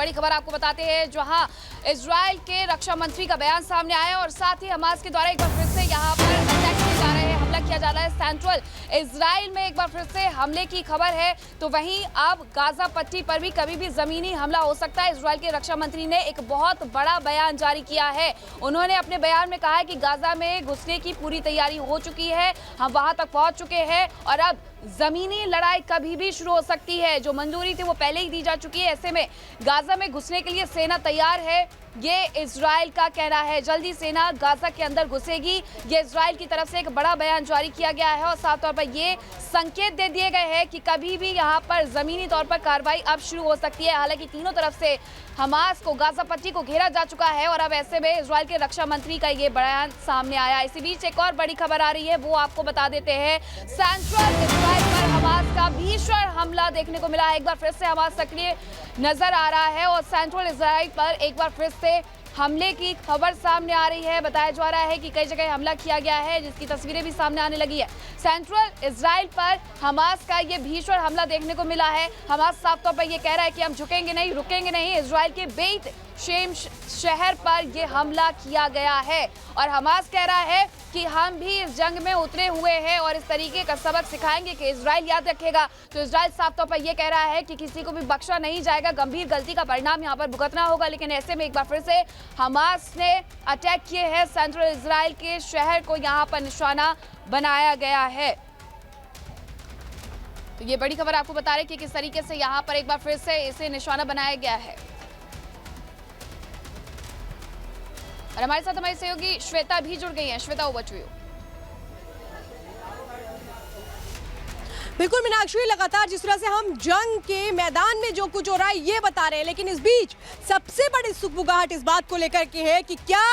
बड़ी खबर आपको बताते हैं, जहां इजराइल के रक्षा मंत्री का बयान सामने आया और साथ ही हमास के द्वारा एक बार फिर से यहां पर अटैक किए जा रहे हैं, हमला किया जा रहा है सेंट्रल इजराइल में। एक बार फिर से हमले की खबर है। तो वहीं अब गाजा पट्टी पर भी कभी भी जमीनी हमला हो सकता है। इजराइल के रक्षा मंत्री ने एक बहुत बड़ा बयान जारी किया है। उन्होंने अपने बयान में कहा है कि गाजा में घुसने की पूरी तैयारी हो चुकी है, हम वहां तक पहुंच चुके हैं और अब जमीनी लड़ाई कभी भी शुरू हो सकती है। जो मंजूरी थी वो पहले ही दी जा चुकी है। ऐसे में गाजा में घुसने के लिए सेना तैयार है, ये इजराइल का कहना है। जल्दी सेना गाजा के अंदर घुसेगी, ये इजराइल की तरफ से एक बड़ा बयान जारी किया गया है और साफ तौर पर ये संकेत दे दिए गए हैं कि कभी भी यहाँ पर जमीनी तौर पर कार्रवाई अब शुरू हो सकती है। हालांकि तीनों तरफ से हमास को, गाजा पट्टी को घेरा जा चुका है और अब ऐसे में इजराइल के रक्षा मंत्री का ये बयान सामने आया। इसी बीच एक और बड़ी खबर आ रही है, वो आपको बता देते हैं। सेंट्रल इजराइल पर हमास का भीषण हमला देखने को मिला है। एक बार फिर से हमास सक्रिय नजर आ रहा है और सेंट्रल इजराइल पर एक बार फिर से हमले की खबर सामने आ रही है। बताया जा रहा है कि कई जगह हमला किया गया है, जिसकी तस्वीरें भी सामने आने लगी है। सेंट्रल इजराइल पर हमास का ये भीषण हमला देखने को मिला है। हमास साफ तौर पर ये कह रहा है कि हम झुकेंगे नहीं, रुकेंगे नहीं। इजराइल के बेत शेम शहर पर ये हमला किया गया है और हमास कह रहा है कि हम भी इस जंग में उतरे हुए हैं और इस तरीके का सबक सिखाएंगे कि इजराइल याद रखेगा। तो इजराइल साफ तौर पर यह कह रहा है कि किसी को भी बख्शा नहीं जाएगा, गंभीर गलती का परिणाम यहां पर भुगतना होगा। लेकिन ऐसे में एक बार फिर से हमास ने अटैक किए हैं, सेंट्रल इजराइल के शहर को यहां पर निशाना बनाया गया है। तो ये बड़ी खबर आपको बता रहे कि किस तरीके से यहां पर एक बार फिर से इसे निशाना बनाया गया है। और हमारे साथ हमारी सहयोगी श्वेता भी जुड़ गई हैं। Shweta, over to you. बिल्कुल मीनाक्षी, लगातार जिस तरह से हम जंग के मैदान में जो कुछ हो रहा है ये बता रहे हैं, लेकिन इस बीच सबसे बड़ी सुगबुगाहट इस बात को लेकर के है कि क्या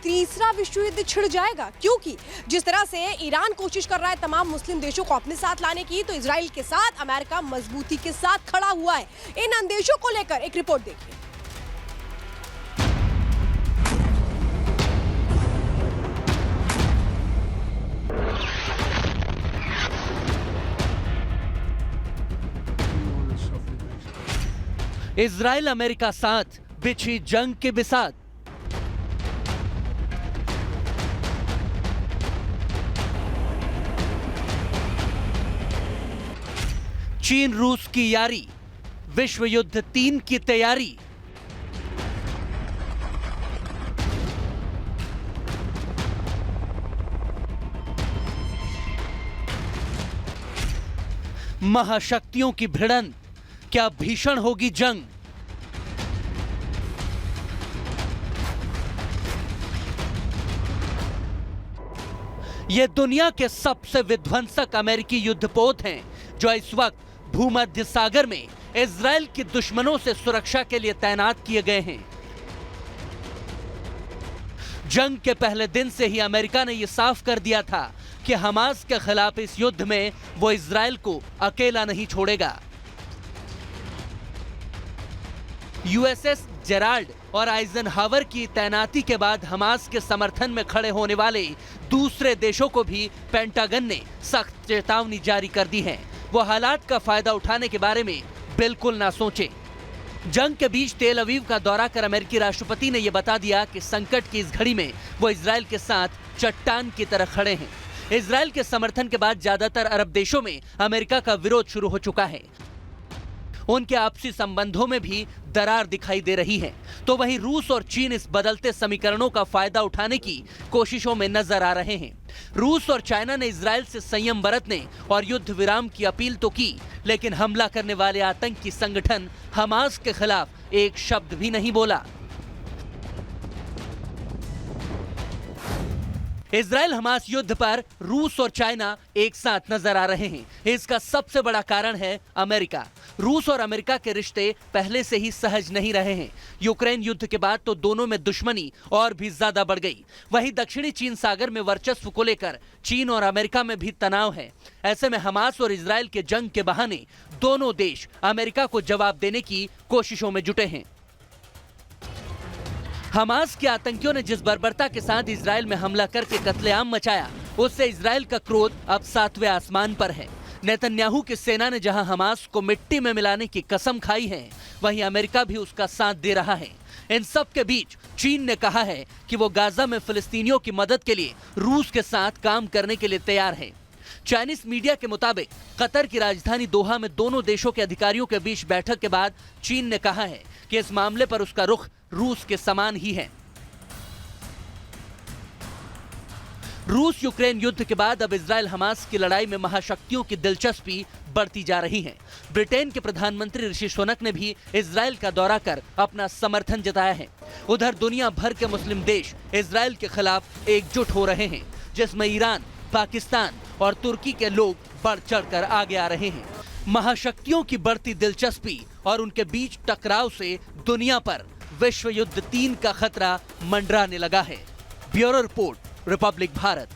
तीसरा विश्व युद्ध छिड़ जाएगा। क्योंकि जिस तरह से ईरान कोशिश कर रहा है तमाम मुस्लिम देशों को अपने साथ लाने की, तो इजराइल के साथ अमेरिका मजबूती के साथ खड़ा हुआ है। इन अंदेशों को लेकर एक रिपोर्ट देखिए। इजराइल अमेरिका साथ बिछी जंग के बिसात। चीन रूस की यारी, विश्व युद्ध 3 की तैयारी। महाशक्तियों की भिड़ंत, क्या भीषण होगी जंग। ये दुनिया के सबसे विध्वंसक अमेरिकी युद्धपोत हैं, जो इस वक्त भूमध्य सागर में इजराइल के दुश्मनों से सुरक्षा के लिए तैनात किए गए हैं। जंग के पहले दिन से ही अमेरिका ने यह साफ कर दिया था कि हमास के खिलाफ इस युद्ध में वो इजराइल को अकेला नहीं छोड़ेगा। यूएसएस जेराल्ड और आइजनहावर की तैनाती के बाद हमास के समर्थन में खड़े होने वाले दूसरे देशों को भी पेंटागन ने सख्त चेतावनी जारी कर दी है। वो हालात का फायदा उठाने के बारे में बिल्कुल ना सोचें। जंग के बीच तेल अवीव का दौरा कर अमेरिकी राष्ट्रपति ने यह बता दिया कि संकट की इस घड़ी में वो इजराइल के साथ चट्टान की तरह खड़े हैं। इजराइल के समर्थन के बाद ज्यादातर अरब देशों में अमेरिका का विरोध शुरू हो चुका है। उनके आपसी संबंधों में भी दरार दिखाई दे रही है। तो वहीं रूस और चीन इस बदलते समीकरणों का फायदा उठाने की कोशिशों में नजर आ रहे हैं। रूस और चाइना ने इजराइल से संयम बरतने और युद्ध विराम की अपील तो की, लेकिन हमला करने वाले आतंकी संगठन हमास के खिलाफ एक शब्द भी नहीं बोला। इजराइल हमास युद्ध पर रूस और चाइना एक साथ नजर आ रहे हैं। इसका सबसे बड़ा कारण है अमेरिका। रूस और अमेरिका के रिश्ते पहले से ही सहज नहीं रहे हैं। यूक्रेन युद्ध के बाद तो दोनों में दुश्मनी और भी ज्यादा बढ़ गई। वहीं दक्षिणी चीन सागर में वर्चस्व को लेकर चीन और अमेरिका में भी तनाव है। ऐसे में हमास और इजराइल के जंग के बहाने दोनों देश अमेरिका को जवाब देने की कोशिशों में जुटे हैं। हमास के आतंकियों ने जिस बर्बरता के साथ इजराइल में हमला करके कत्लेआम मचाया, उससे इजराइल का क्रोध अब 7वें आसमान पर है। नेतन्याहू की सेना ने जहां हमास को मिट्टी में मिलाने की कसम खाई है, वहीं अमेरिका भी उसका साथ दे रहा है। इन सब के बीच चीन ने कहा है कि वो गाजा में फिलिस्तीनियों की मदद के लिए रूस के साथ काम करने के लिए तैयार है। चाइनीज मीडिया के मुताबिक कतर की राजधानी दोहा में दोनों देशों के अधिकारियों के बीच बैठक के बाद चीन ने कहा है कि इस मामले पर उसका रुख रूस के समान ही है। रूस यूक्रेन युद्ध के बाद अब इजराइल हमास की लड़ाई में महाशक्तियों की दिलचस्पी बढ़ती जा रही है। ब्रिटेन के प्रधानमंत्री ऋषि सुनक ने भी इजराइल का दौरा कर अपना समर्थन जताया है। उधर दुनिया भर के मुस्लिम देश इजराइल के खिलाफ एकजुट हो रहे हैं, जिसमें ईरान, पाकिस्तान और तुर्की के लोग बढ़ चढ़कर आगे आ रहे हैं। महाशक्तियों की बढ़ती दिलचस्पी और उनके बीच टकराव से दुनिया पर विश्व युद्ध 3 का खतरा मंडराने लगा है। Bureau report, Republic Bharat.